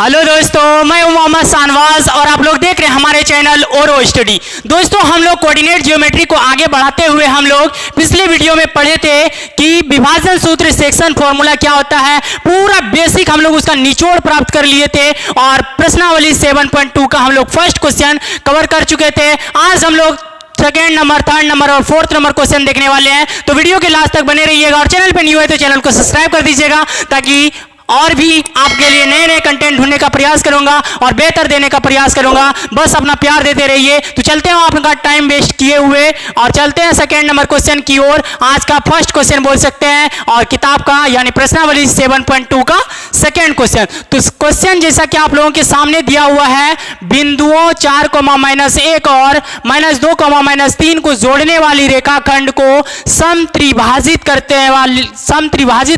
Hello दोस्तों, मैं हूं मोहम्मद शाहनवाज और आप लोग देख रहे हैं हमारे चैनल ओरो स्टडी। दोस्तों, हम लोग कोऑर्डिनेट ज्योमेट्री को आगे बढ़ाते हुए हम लोग पिछले वीडियो में पढ़े थे कि विभाजन सूत्र सेक्शन फॉर्मूला क्या होता है। पूरा बेसिक हम लोग उसका निचोड़ प्राप्त कर लिए थे और प्रश्नावली 7.2 का हम लोग फर्स्ट क्वेश्चन कवर कर चुके थे। आज हम लोग सेकेंड नंबर, थर्ड नंबर और फोर्थ नंबर क्वेश्चन देखने वाले हैं। तो वीडियो के लास्ट तक बने रहिएगा और चैनल पे न्यू है तो चैनल को सब्सक्राइब कर दीजिएगा ताकि और भी आपके लिए नए नए कंटेंट ढूंढने का प्रयास करूंगा और बेहतर देने का प्रयास करूंगा। बस अपना प्यार देते रहिए। तो चलते हैं आपका टाइम वेस्ट किए हुए और चलते हैं सेकेंड नंबर क्वेश्चन की ओर। आज का फर्स्ट क्वेश्चन बोल सकते हैं और किताब का यानी प्रश्नावली 7.2 का सेकेंड क्वेश्चन। तो क्वेश्चन जैसा कि आप लोगों के सामने दिया हुआ है, बिंदुओं 4,-1 और -2,-3 को जोड़ने वाली रेखाखंड को समत्रिभाजित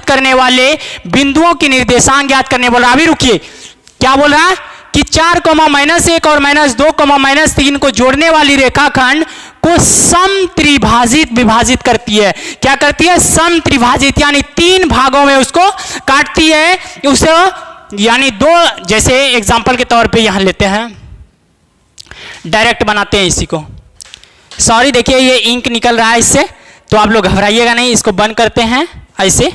करने वाले बिंदुओं की निर्देशांक ज्ञात करने बोल रहा है। अभी रुकिए, क्या बोल रहा है कि 4,-1 और -2,-3 को जोड़ने वाली रेखाखंड को समत्रिभाजित विभाजित करती है। क्या करती है? समत्रिभाजित, यानी 3 भागों में उसको काटती है। उसे यानी 2, जैसे एग्जांपल के तौर पे यहां लेते हैं, डायरेक्ट बनाते हैं इसी को। सॉरी, देखिए ये इंक निकल रहा है इससे, तो आप लोग घबराइएगा नहीं। इसको बंद करते हैं ऐसे,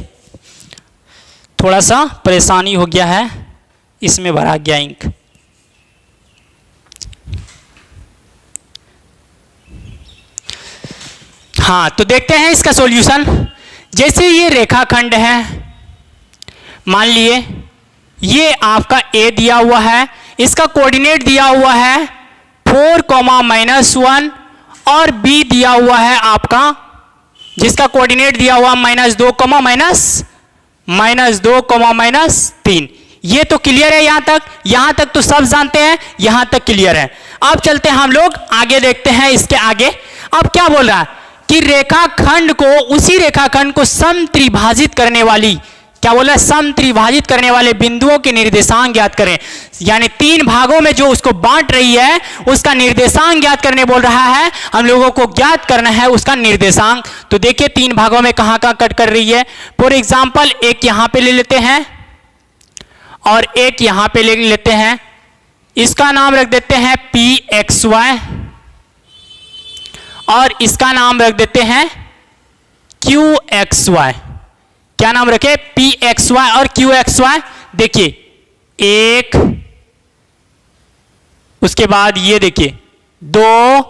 थोड़ा सा परेशानी हो गया है, इसमें भरा गया इंक। हाँ, तो देखते हैं इसका सॉल्यूशन। जैसे ये रेखाखंड है, मान लिए ये आपका ए दिया हुआ है, इसका कोऑर्डिनेट दिया हुआ है 4,-1 और बी दिया हुआ है आपका, जिसका कोऑर्डिनेट दिया हुआ -2,-3। ये तो क्लियर है यहां तक तो सब जानते हैं, यहां तक क्लियर है। अब चलते हैं हम लोग आगे, देखते हैं इसके आगे। अब क्या बोल रहा है कि रेखाखंड को, उसी रेखाखंड को समत्रिभाजित करने वाली, क्या बोल रहा है, समत्रिभाजित करने वाले बिंदुओं के निर्देशांक ज्ञात करें। यानी 3 भागों में जो उसको बांट रही है उसका निर्देशांक ज्ञात करने बोल रहा है। हम लोगों को ज्ञात करना है उसका निर्देशांक। तो देखिए 3 भागों में कहां कहां कट कर रही है। फॉर एग्जांपल एक यहां पे ले लेते हैं और एक यहां पे ले लेते हैं। इसका नाम रख देते हैं PXY और इसका नाम रख देते हैं QXY। क्या नाम रखे? PXY और QXY। देखिए 1, उसके बाद ये देखिए 2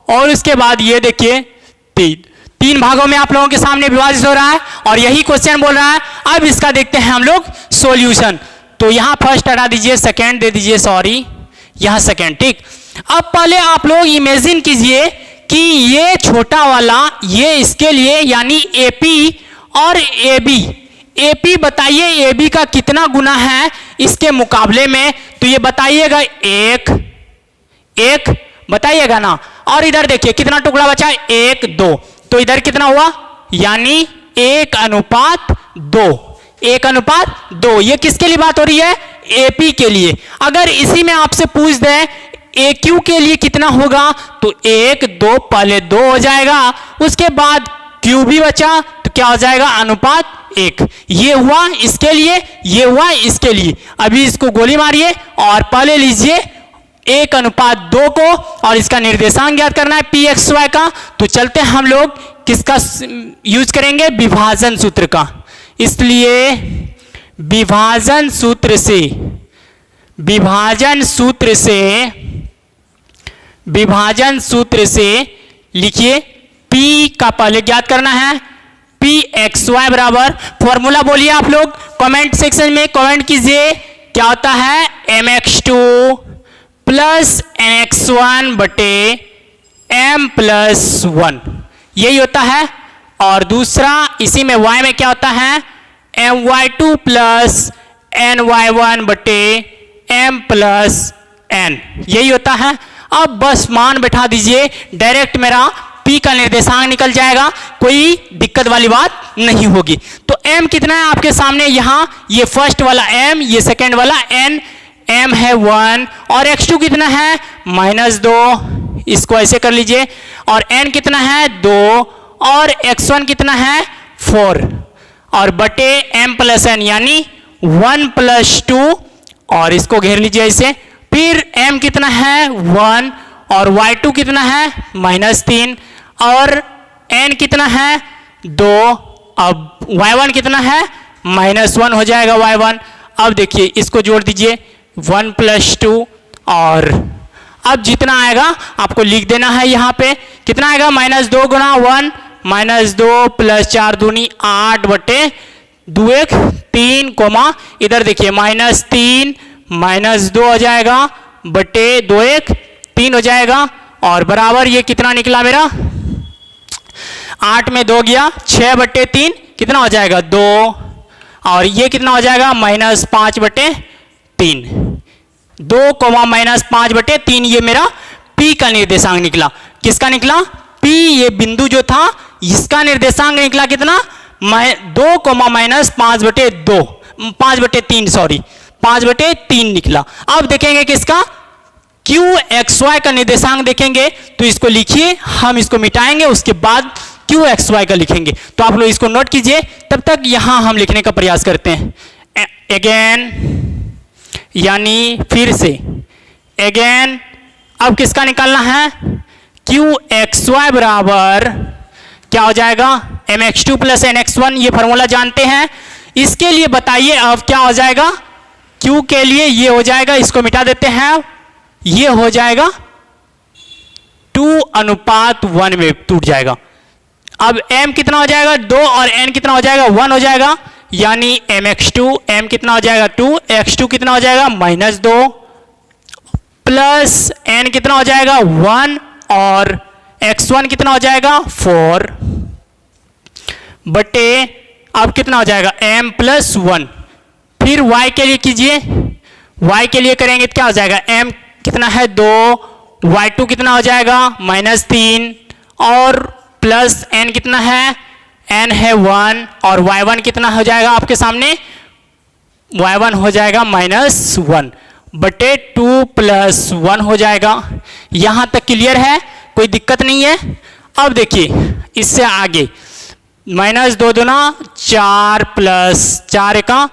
और उसके बाद ये देखिए 3 भागों में आप लोगों के सामने विभाजित हो रहा है और यही क्वेश्चन बोल रहा है। अब इसका देखते हैं हम लोग सॉल्यूशन। तो यहां फर्स्ट हटा दीजिए, सेकेंड दे दीजिए, सॉरी यहां सेकेंड, ठीक। अब पहले आप लोग इमेजिन कीजिए कि ये छोटा वाला, ये इसके लिए यानी AP और AB बताइए AB का कितना गुना है इसके मुकाबले में। तो ये बताइएगा 1 बताइएगा ना। और इधर देखिए कितना टुकड़ा बचा है, 1, 2। तो इधर कितना हुआ, यानी 1:2। 1:2 ये किसके लिए बात हो रही है? AP के लिए। अगर इसी में आपसे पूछ दें AQ के लिए कितना होगा, तो 1, 2 पहले 2 हो जाएगा, उसके बाद Q भी बचा तो क्या हो जाएगा, अनुपात 1। ये हुआ इसके लिए, ये हुआ इसके लिए। अभी इसको गोली मारिए और पहले लीजिए 1:2 को और इसका निर्देशांक ज्ञात करना है PXY का। तो चलते हैं हम लोग किसका यूज करेंगे, विभाजन सूत्र का। इसलिए विभाजन सूत्र से लिखिए P का पहले ज्ञात करना है, PXY बराबर, फॉर्मूला बोलिए आप लोग, कमेंट सेक्शन में कमेंट कीजिए। क्या होता है, mx2 + nx1 / m+1, यही होता है। और दूसरा इसी में y में क्या होता है, my2 + ny1 / m+n, यही होता है। अब बस मान बैठा दीजिए, डायरेक्ट मेरा P का निर्देशांक निकल जाएगा, कोई दिक्कत वाली बात नहीं होगी। तो M कितना है आपके सामने, यहां ये फर्स्ट वाला M, ये सेकेंड वाला N, M है 1 और x2 कितना है, -2, इसको ऐसे कर लीजिए। और N कितना है, 2 और x1 कितना है, 4 और बटे m+n यानी 1 + 2 और इसको घेर लीजिए ऐसे। फिर m कितना है 1 और y2 कितना है -3 और n कितना है 2। अब y1 कितना है -1 हो जाएगा y1। अब देखिए इसको जोड़ दीजिए 1 + 2 और अब जितना आएगा आपको लिख देना है यहाँ पे कितना आएगा -2 गुणा 1 -2 + 4 दूनी 8 बटे 2 1 3 कोमा इधर देखिए -3 -2 हो जाएगा बटे 2 1 3 हो जाएगा और बराबर ये कितना निकला मेरा 8 में 2 गया 6 बटे 3 कितना हो जाएगा 2 और ये कितना हो जाएगा -5 बटे 3 2 -5 बटे 3 ये मेरा P का निर्देशांक निकला। किसका निकला P ये बिंदु जो था इसका निर्देशांक निकला कितना 2 -5 बटे 2 5 बटे 3 सॉरी 5 बटे 3 निकला। अब देखेंगे किसका QXY का निर्देशांक देखेंगे तो इसको लिखिए हम इसको मिटाएंगे उसके बाद QXY का लिखेंगे। तो आप लोग इसको नोट कीजिए तब तक यहां हम लिखने का प्रयास करते हैं। अगेन यानी फिर से अगेन अब किसका निकालना है QXY बराबर क्या हो जाएगा mx2 + nx1 ये फॉर्मूला जानते हैं। इसके लिए बताइए अब क्या हो जाएगा Q के लिए ये हो जाएगा इसको मिटा देते हैं ये हो जाएगा 2:1 में टूट जाएगा। अब m कितना हो जाएगा 2 और n कितना हो जाएगा 1 हो जाएगा यानी mx2 m कितना हो जाएगा 2 x2 कितना हो जाएगा -2 प्लस n कितना हो जाएगा 1 और x1 कितना हो जाएगा 4 बटे अब कितना हो जाएगा m + 1। फिर y के लिए कीजिए y के लिए करेंगे तो क्या हो जाएगा m कितना है 2 y2 कितना हो जाएगा -3 और प्लस n कितना है n है 1 और y1 कितना हो जाएगा आपके सामने y1 हो जाएगा -1 बटे 2 + 1 हो जाएगा। यहां तक क्लियर है कोई दिक्कत नहीं है। अब देखिए इससे आगे -2 दूना 4 + 4 का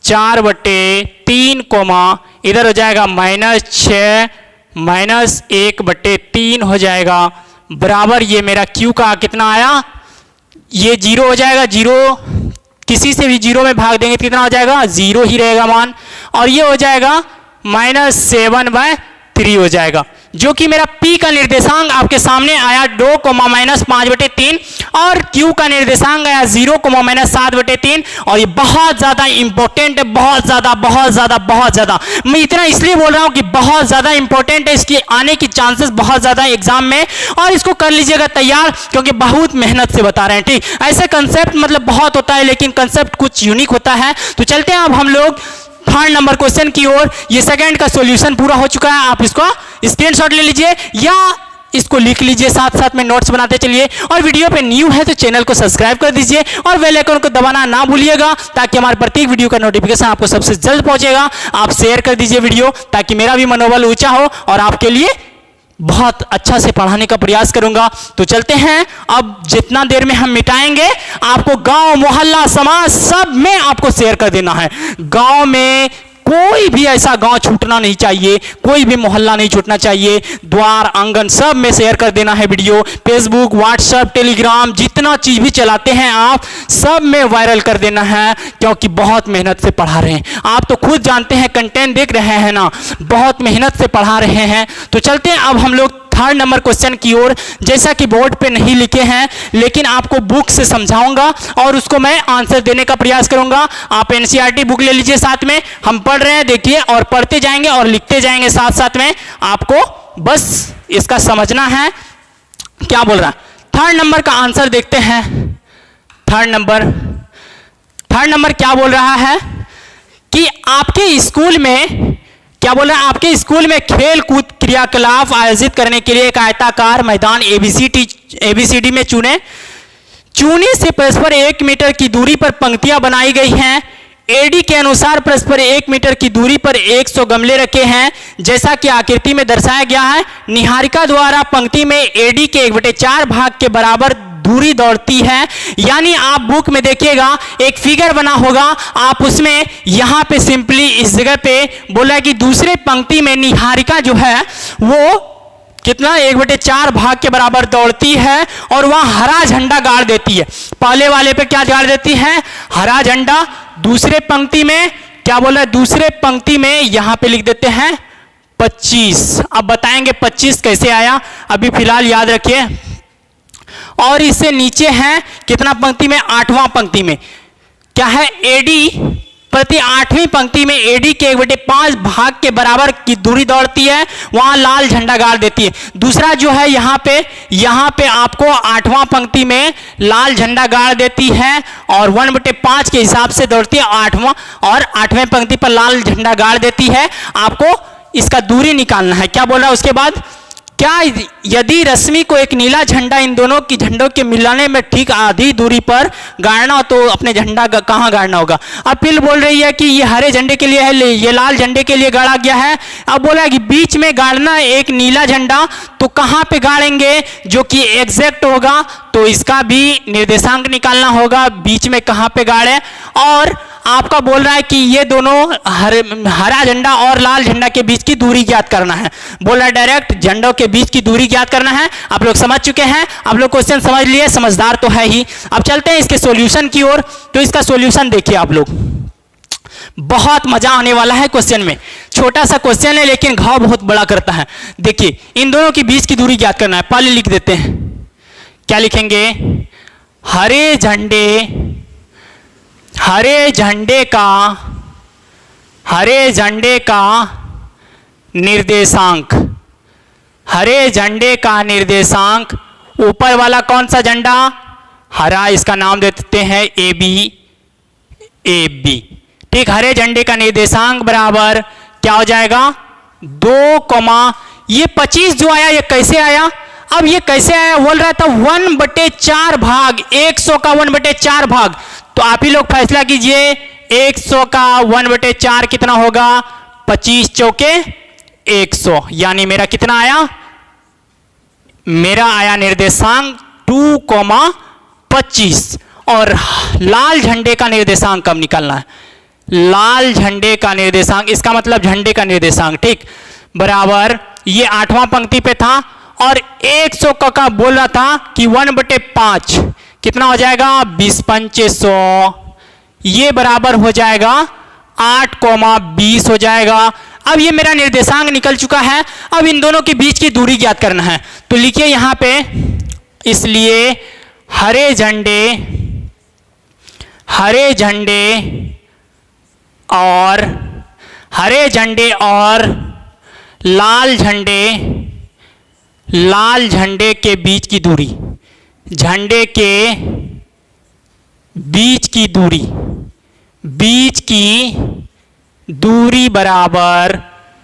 4 बटे 3 कोमा इधर हो जाएगा -6 -1 बटे 3 हो जाएगा बराबर ये मेरा Q का कितना आया ये 0 हो जाएगा 0 किसी से भी 0 में भाग देंगे तो कितना हो जाएगा 0 ही रहेगा मान और ये हो जाएगा -7/3 हो जाएगा जो कि मेरा P का निर्देशांक आपके सामने आया 2, -5 बटे 3 और Q का निर्देशांक आया 0, -7 बटे 3 और ये बहुत ज्यादा इंपॉर्टेंट है बहुत ज्यादा मैं इतना इसलिए बोल रहा हूं कि बहुत ज्यादा इंपॉर्टेंट है इसके आने की चांसेस बहुत ज्यादा एग्जाम में और इसको कर लीजिएगा तैयार क्योंकि बहुत मेहनत से बता रहे हैं। ठीक ऐसे कंसेप्ट मतलब बहुत होता है लेकिन कंसेप्ट कुछ यूनिक होता है। तो चलते हैं अब हम लोग 3rd नंबर क्वेश्चन की ओर। ये सेकंड का सॉल्यूशन पूरा हो चुका है आप इसको स्क्रीनशॉट ले लीजिए या इसको लिख लीजिए साथ साथ में नोट्स बनाते चलिए और वीडियो पे न्यू है तो चैनल को सब्सक्राइब कर दीजिए और बेल आइकन को दबाना ना भूलिएगा ताकि हमारे प्रत्येक वीडियो का नोटिफिकेशन आपको सबसे जल्द पहुंचेगा। आप शेयर कर दीजिए वीडियो ताकि मेरा भी मनोबल ऊंचा हो और आपके लिए बहुत अच्छा से पढ़ाने का प्रयास करूंगा। तो चलते हैं अब जितना देर में हम मिटाएंगे आपको गांव मोहल्ला समाज सब में आपको शेयर कर देना है। गांव में कोई भी ऐसा गांव छूटना नहीं चाहिए कोई भी मोहल्ला नहीं छूटना चाहिए द्वार आंगन सब में शेयर कर देना है वीडियो। फेसबुक व्हाट्सएप टेलीग्राम जितना चीज भी चलाते हैं आप सब में वायरल कर देना है क्योंकि बहुत मेहनत से पढ़ा रहे हैं। आप तो खुद जानते हैं कंटेंट देख रहे हैं ना बहुत मेहनत से पढ़ा रहे हैं। तो चलते हैं अब हम लोग 3rd नंबर क्वेश्चन की ओर। जैसा कि बोर्ड पे नहीं लिखे हैं लेकिन आपको बुक से समझाऊंगा और उसको मैं आंसर देने का प्रयास करूंगा। आप एनसीईआरटी बुक ले लीजिए साथ में हम पढ़ रहे हैं देखिए और पढ़ते जाएंगे और लिखते जाएंगे साथ साथ में। आपको बस इसका समझना है क्या बोल रहा है। 3rd नंबर का आंसर देखते हैं। 3rd नंबर क्या बोल रहा है कि आपके स्कूल में क्या बोल रहा है आपके स्कूल में खेल कूद क्रियाकलाप आयोजित करने के लिए एक आयताकार मैदान एबीसीडी में चूने से परस्पर 1 मीटर की दूरी पर पंक्तियां बनाई गई हैं। एडी के अनुसार परस्पर 1 मीटर की दूरी पर 100 गमले रखे हैं जैसा कि आकृति में दर्शाया गया है। निहारिका द्वारा पंक्ति में एडी के 1/4 भाग के बराबर दूरी दौड़ती है। यानी आप बुक में देखिएगा एक फिगर बना होगा, आप उसमें यहां पे सिंपली इस जगह पे बोला कि दूसरे पंक्ति में निहारिका जो है वो कितना 1/4 भाग के बराबर दौड़ती है और वहां हरा झंडा गाड़ देती है। पहले वाले पे क्या गाड़ देती है? हरा झंडा। दूसरे पंक्ति में क्या बोला है? दूसरे पंक्ति में यहां पे लिख देते हैं 25। अब बताएंगे 25 कैसे आया, अभी फिलहाल याद रखिए। और इससे नीचे है कितना पंक्ति में? 8वां पंक्ति में क्या है? एडी प्रति 8वीं पंक्ति में एडी के 1/5 भाग के बराबर की दूरी दौड़ती है, वहां लाल झंडा गाड़ देती है। दूसरा जो है यहां पे आपको 8वां पंक्ति में लाल झंडा गाड़ देती है और 1/5 के हिसाब से दौड़ती है 8वां, और 8वें पंक्ति पर लाल झंडा गाड़ देती है। आपको इसका दूरी निकालना है। क्या बोल रहा है उसके बाद? क्या यदि रश्मि को एक नीला झंडा इन दोनों की झंडों के मिलाने में ठीक आधी दूरी पर गाड़ना हो तो अपने झंडा कहां गाड़ना होगा? अब फिर बोल रही है कि ये हरे झंडे के लिए है, ये लाल झंडे के लिए गाड़ा गया है। अब बोला कि बीच में गाड़ना एक नीला झंडा, तो कहां पे गाड़ेंगे जो कि एग्जैक्ट होगा? तो इसका भी निर्देशांक निकालना होगा, बीच में कहां पे गाड़े। और आपका बोल रहा है कि ये दोनों हरा झंडा और लाल झंडा के बीच की दूरी ज्ञात करना है। बोल रहा है डायरेक्ट झंडों के बीच की दूरी ज्ञात करना है। आप लोग समझ चुके हैं, आप लोग क्वेश्चन समझ लिए, समझदार तो है ही। अब चलते हैं इसके सॉल्यूशन की ओर। तो इसका सॉल्यूशन देखिए आप लोग, बहुत मजा आने वाला है क्वेश्चन में। छोटा सा क्वेश्चन है लेकिन घाव बहुत बड़ा करता है। देखिए इन दोनों के बीच की दूरी ज्ञात करना है। पहले लिख देते हैं, क्या लिखेंगे? हरे झंडे का निर्देशांक, हरे झंडे का निर्देशांक। ऊपर वाला कौन सा झंडा? हरा, इसका नाम दे देते हैं AB। ठीक, हरे झंडे का निर्देशांक बराबर क्या हो जाएगा? 2, ये 25 जो आया ये कैसे आया? अब ये कैसे आया बोल रहा था 1/4 भाग, 100 का 1/4 भाग। तो आप ही लोग फैसला कीजिए 100 का 1/4 कितना होगा? 25 चौके 100, यानी मेरा कितना आया? मेरा आया निर्देशांक 2,25। और लाल झंडे का निर्देशांक कब निकालना है? लाल झंडे का निर्देशांक, इसका मतलब झंडे का निर्देशांक, ठीक, बराबर ये 8वां पंक्ति पे था और 100 का बोल रहा था कि 1/5 कितना हो जाएगा? 20,500। ये बराबर हो जाएगा 8,20 हो जाएगा। अब ये मेरा निर्देशांक निकल चुका है। अब इन दोनों के बीच की दूरी ज्ञात करना है। तो लिखिए यहां पे, इसलिए हरे झंडे और लाल झंडे के बीच की दूरी, झंडे के बीच की दूरी बराबर,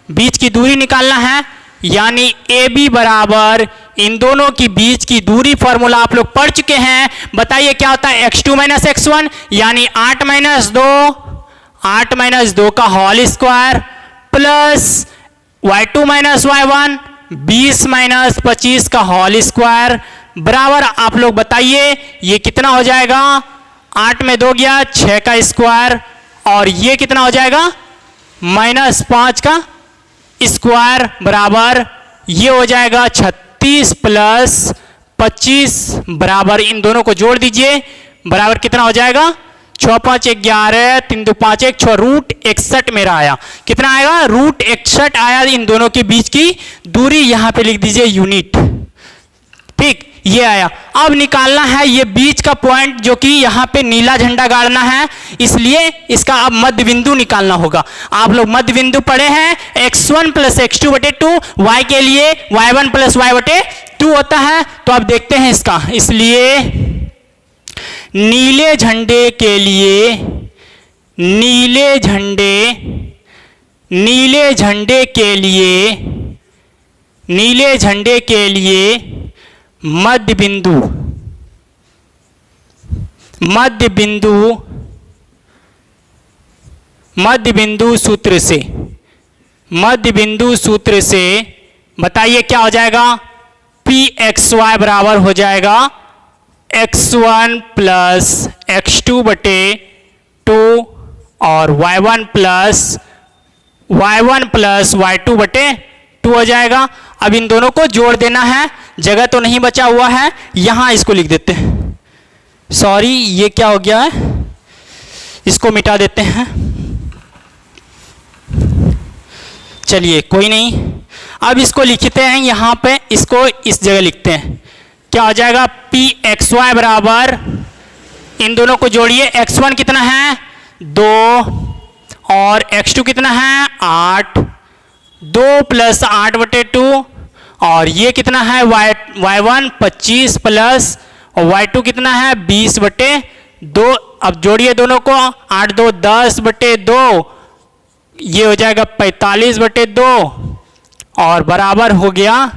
बीच की दूरी निकालना है, यानी AB बराबर इन दोनों की बीच की दूरी फॉर्मूला आप लोग पढ़ चुके हैं। बताइए क्या होता है? x2 - x1 यानी 8 - 2 का whole square plus y2 - y1 20 - 25 का होल स्क्वायर बराबर, आप लोग बताइए ये कितना हो जाएगा? 8 में 2 गया 6 का स्क्वायर, और ये कितना हो जाएगा? -5 का स्क्वायर बराबर ये हो जाएगा 36 + 25 बराबर, इन दोनों को जोड़ दीजिए, बराबर कितना हो जाएगा? 6 × 5 = 11, 3 × 2 = 5, 1 6 √61 मेरा आया। कितना आएगा? √61 आया। इन दोनों के बीच की दूरी यहां पे लिख दीजिए यूनिट। ठीक, ये आया। अब निकालना है ये बीच का पॉइंट जो कि यहां पे नीला झंडा गाड़ना है, इसलिए इसका अब मध्य बिंदु निकालना होगा। आप लोग मध्य बिंदु पढ़े हैं, x1 + x2/2, y के लिए y1 + y/2 होता है। तो अब देखते हैं इसका, इसलिए नीले झंडे के लिए मध्य बिंदु सूत्र से बताइए क्या हो जाएगा? Pxy बराबर हो जाएगा x1 प्लस x2 बटे 2 और y1 प्लस y2 बटे 2 हो जाएगा। अब इन दोनों को जोड़ देना है, जगह तो नहीं बचा हुआ है, यहां इसको लिख देते हैं। सॉरी, ये क्या हो गया है, इसको मिटा देते हैं। चलिए कोई नहीं, अब इसको लिखते हैं यहां पे, इसको इस जगह लिखते हैं। क्या हो जाएगा, पी एक्स वाई बराबर, इन दोनों को जोड़िए, x1 कितना है 2 और x2 कितना है 8, 2 प्लस 8 बटे 2 और ये कितना है y1 25 प्लस और y2 कितना है 20 बटे 2। अब जोड़िए दोनों को, 8 2 10 बटे 2, ये हो जाएगा 45 बटे 2 और बराबर हो गया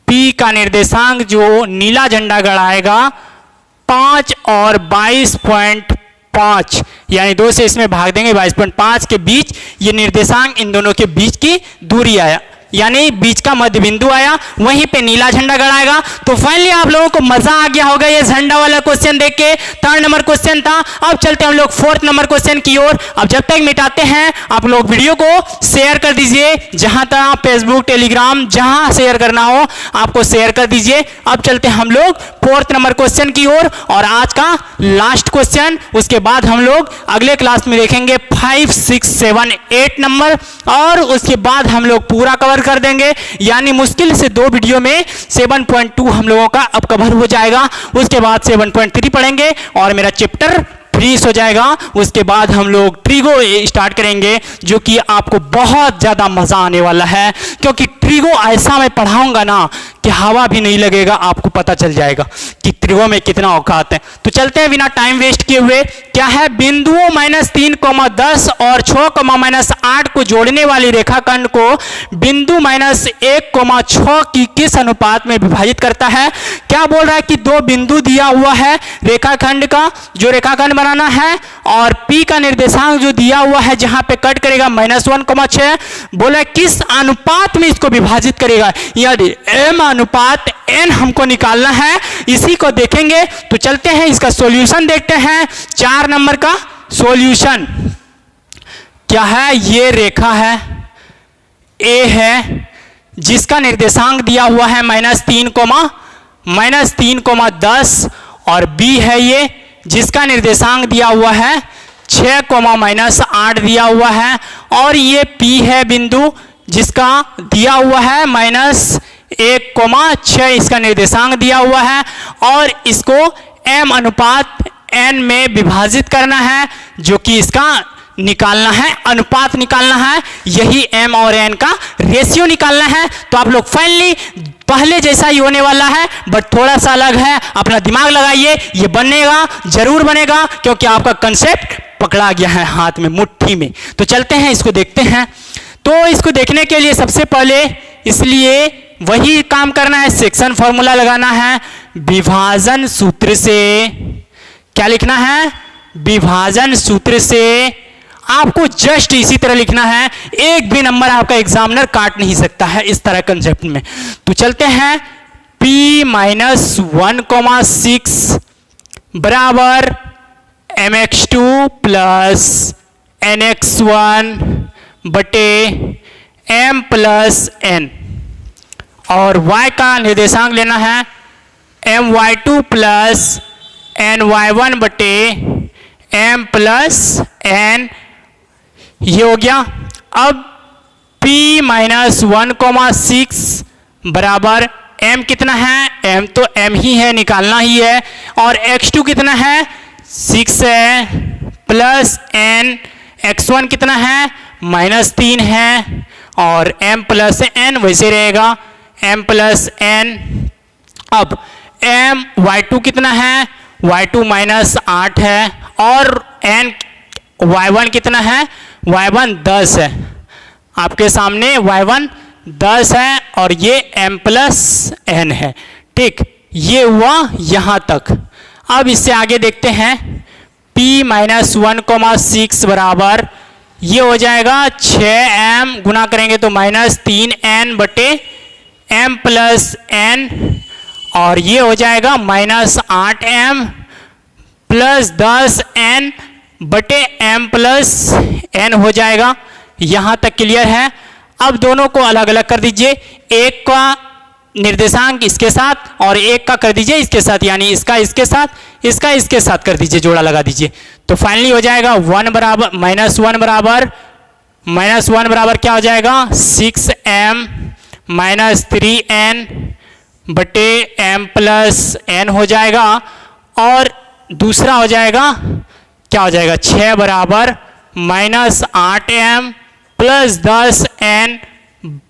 P का निर्देशांक जो नीला झंडा गड़ाएगा 5 और 22.5, यानी 2 से इसमें भाग देंगे 22.5 के बीच ये निर्देशांक, इन दोनों के बीच की दूरी आया, यानी बीच का मध्य बिंदु आया, वहीं पे नीला झंडा गड़ाएगा। तो फाइनली आप लोगों को मजा आ गया होगा ये झंडा वाला क्वेश्चन देख के, 3rd नंबर क्वेश्चन था। अब चलते हैं हम लोग 4th नंबर क्वेश्चन की ओर। अब जब तक मिटाते हैं आप लोग वीडियो को शेयर कर दीजिए, जहां तक फेसबुक टेलीग्राम जहां शेयर करना हो आपको शेयर कर दीजिए। अब चलते हैं हम लोग 4th नंबर क्वेश्चन की ओर और आज का लास्ट क्वेश्चन, उसके बाद हम लोग अगले क्लास में देखेंगे 5 6 7 8 नंबर और उसके बाद हम लोग पूरा कवर कर देंगे, यानी मुश्किल से 2 वीडियो में 7.2 हम लोगों का अब कवर हो जाएगा। उसके बाद 7.3 पढ़ेंगे और मेरा चैप्टर फिनिश हो जाएगा। उसके बाद हम लोग ट्रिगो स्टार्ट करेंगे, जो कि आपको बहुत ज्यादा मजा आने वाला है, क्योंकि ट्रिगो ऐसा मैं पढ़ाऊंगा ना कि हवा भी नहीं लगेगा, आपको पता चल जाएगा कि ट्रिगो में कितना औकात है। तो चलते हैं बिना टाइम वेस्ट किए हुए। क्या है, बिंदुओं -3, 10 और 6, -8 को जोड़ने वाली रेखाखंड को बिंदु -1, 6 की किस अनुपात में विभाजित करता है। क्या बोल रहा है कि 2 बिंदु दिया हुआ है रेखाखंड का, जो रेखाखंड बनाना है, और P का निर्देशांक जो दिया हुआ है जहां पे कट करेगा -1, 6, बोला किस अनुपात में इसको विभाजित करेगा, यानी M अनुपात N हमको निकालना है, इसी को देखेंगे। तो चलते हैं इसका सॉल्यूशन देखते हैं। 4 नंबर का सॉल्यूशन क्या है, ये रेखा है A है जिसका निर्देशांक दिया हुआ है -3, 10 और B है ये जिसका निर्देशांक दिया हुआ है 6, -8 दिया हुआ है, और ये P है बिंदु जिसका दिया हुआ है -1, 6 इसका निर्देशांक दिया हुआ है, और इसको M अनुपात N में विभाजित करना है, जो कि इसका निकालना है, अनुपात निकालना है, यही M और N का रेशियो निकालना है। तो आप लोग फाइनली पहले जैसा ही होने वाला है, बट थोड़ा सा अलग है, अपना दिमाग लगाइए, ये बनेगा, जरूर बनेगा, क्योंकि आपका कंसेप्ट पकड़ा गया है हाथ में, मुट्ठी में। तो चलते हैं इसको देखते हैं। तो इसको देखने के लिए सबसे पहले इसलिए वही काम करना है, सेक्शन फॉर्मूला लगाना है, विभाजन सूत्र से। क्या लिखना है, विभाजन सूत्र से आपको जस्ट इसी तरह लिखना है, एक भी नंबर आपका एग्जामिनर काट नहीं सकता है इस तरह कंसेप्ट में। तो चलते हैं, P -1, 6 बराबर mx2 प्लस nx1 बटे m प्लस n, और y का निर्देशांक लेना है my2 प्लस ny1 बटे m प्लस n, ये हो गया। अब P -1, 6 बराबर m कितना है, m तो m ही है, निकालना ही है, और x2 कितना है 6 है, प्लस n, x1 कितना है -3 है, और m प्लस n वैसे रहेगा, m प्लस n। अब m y2 कितना है, y2 -8 है, और n y1 कितना है, y1 10 है, आपके सामने y1 10 है, और ये m प्लस n है। ठीक, ये हुआ यहां तक। अब इससे आगे देखते हैं, P -1, 6 बराबर ये हो जाएगा 6m, गुना करेंगे तो -3n बटे m प्लस n, और ये हो जाएगा -8m प्लस 10n बटे m प्लस n हो जाएगा। यहां तक क्लियर है। अब दोनों को अलग अलग कर दीजिए, एक का निर्देशांक इसके साथ और एक का कर दीजिए इसके साथ, यानी इसका इसके साथ, इसका इसके साथ कर दीजिए, जोड़ा लगा दीजिए। तो फाइनली हो जाएगा 1 बराबर -1 बराबर क्या हो जाएगा 6m माइनस 3n बटे m प्लस n हो जाएगा। और दूसरा हो जाएगा क्या हो जाएगा 6 बराबर -8m प्लस 10n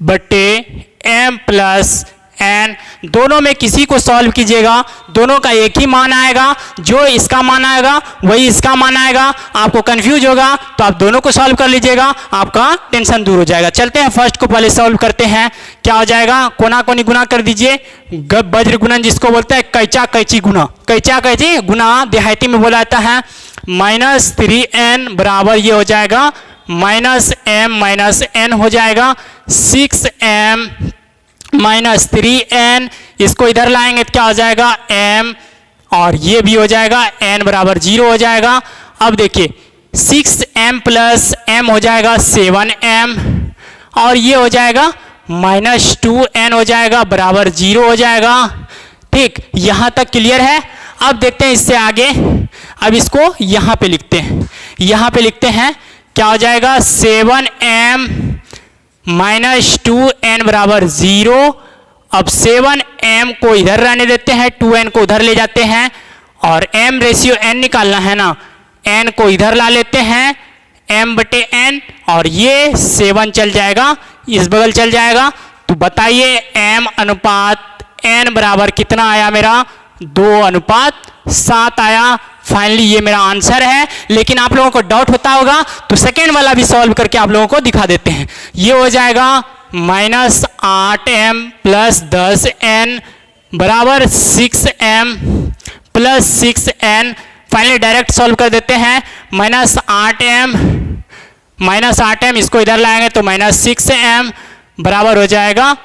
बटे m प्लस n। दोनों में किसी को सॉल्व कीजिएगा, दोनों का एक ही मान आएगा, जो इसका मान आएगा वही इसका मान आएगा। आपको कंफ्यूज होगा तो आप दोनों को सॉल्व कर लीजिएगा, आपका टेंशन दूर हो जाएगा। चलते हैं फर्स्ट को पहले सॉल्व करते हैं। क्या हो जाएगा, कोना कोनी गुना कर दीजिए, वज्र गुणन जिसको बोलते हैं, कैचा कैची गुना, कैचा कैची गुना देहाती में बोला जाता है। -3n बराबर ये हो जाएगा -m माइनस n हो जाएगा 6m माइनस 3n। इसको इधर लाएंगे तो क्या हो जाएगा m, और ये भी हो जाएगा n बराबर 0 हो जाएगा। अब देखिए 6m प्लस m हो जाएगा 7m, और ये हो जाएगा -2n हो जाएगा बराबर 0 हो जाएगा। ठीक, यहां तक क्लियर है। अब देखते हैं इससे आगे। अब इसको यहां पे लिखते हैं, यहां पे लिखते हैं क्या हो जाएगा 7m माइनस 2n बराबर 0। अब 7m को इधर रहने देते हैं, 2n को उधर ले जाते हैं, और m रेशियो n निकालना है ना, n को इधर ला लेते हैं m बटे n, और ये 7 चल जाएगा, इस बगल चल जाएगा। तो बताइए m अनुपात n बराबर कितना आया मेरा 2:7 आया। फाइनली ये मेरा आंसर है। लेकिन आप लोगों को डाउट होता होगा तो सेकेंड वाला भी सॉल्व करके आप लोगों को दिखा देते हैं। ये हो जाएगा -8m प्लस 10n बराबर 6m plus 6n। Finally direct solve कर देते हैं। -8m इसको इधर लाएंगे तो -6m बराबर हो जाएगा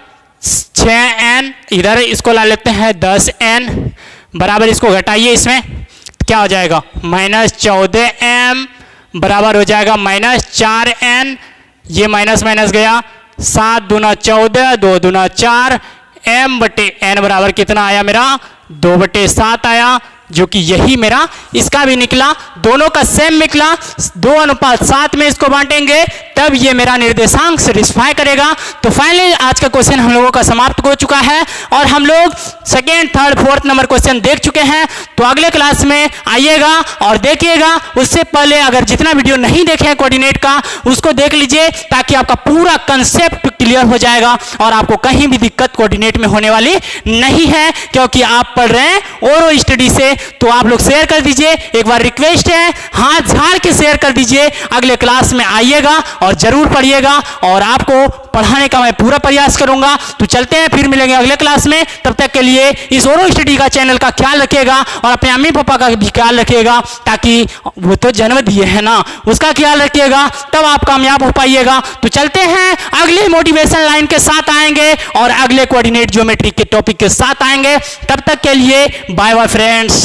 6n। इधर इसको ला लेते हैं 10n बराबर, इसको घटाइए, इसमें क्या हो जाएगा -14m बराबर हो जाएगा -4n। ये माइनस माइनस गया, 7 दूना 14, 2 दूना 4, m बटे n बराबर कितना आया मेरा 2/7 आया, जो कि यही मेरा इसका भी निकला। दोनों का सेम निकला, 2:7 में इसको बांटेंगे तब ये मेरा निर्देशांक सेटिस्फाई करेगा। तो फाइनली आज का क्वेश्चन हम लोगों का समाप्त हो चुका है, और हम लोग second, third, fourth number question देख चुके हैं। तो अगले क्लास में आइएगा और देखिएगा। उससे पहले अगर जितना वीडियो नहीं देखे हैं कोऑर्डिनेट का, उसको देख लीजिए, ताकि आपका पूरा कंसेप्ट क्लियर हो जाएगा और आपको कहीं भी दिक्कत कोऑर्डिनेट में होने वाली नहीं है, क्योंकि आप पढ़ रहे हैं ओरो स्टडी से। तो आप लोग शेयर कर दीजिए, एक बार रिक्वेस्ट है, हाथ झाड़ के शेयर कर दीजिए। अगले क्लास में आइएगा और जरूर पढ़िएगा, और आपको पढ़ाने का मैं पूरा प्रयास करूंगा। तो चलते हैं, फिर मिलेंगे अगले क्लास में। तब तक के लिए इस ओरो स्टडी का चैनल का ख्याल रखिएगा, और अपने मम्मी पापा का भी ख्याल रखिएगा, ताकि वो तो जन्म दिए है ना, उसका ख्याल रखिएगा, तब आप कामयाब हो पाइएगा। तो चलते हैं, अगले मोटिवेशन लाइन के साथ आएंगे और अगले कोऑर्डिनेट ज्योमेट्री के टॉपिक के साथ आएंगे। तब तक के लिए बाय बाय फ्रेंड्स।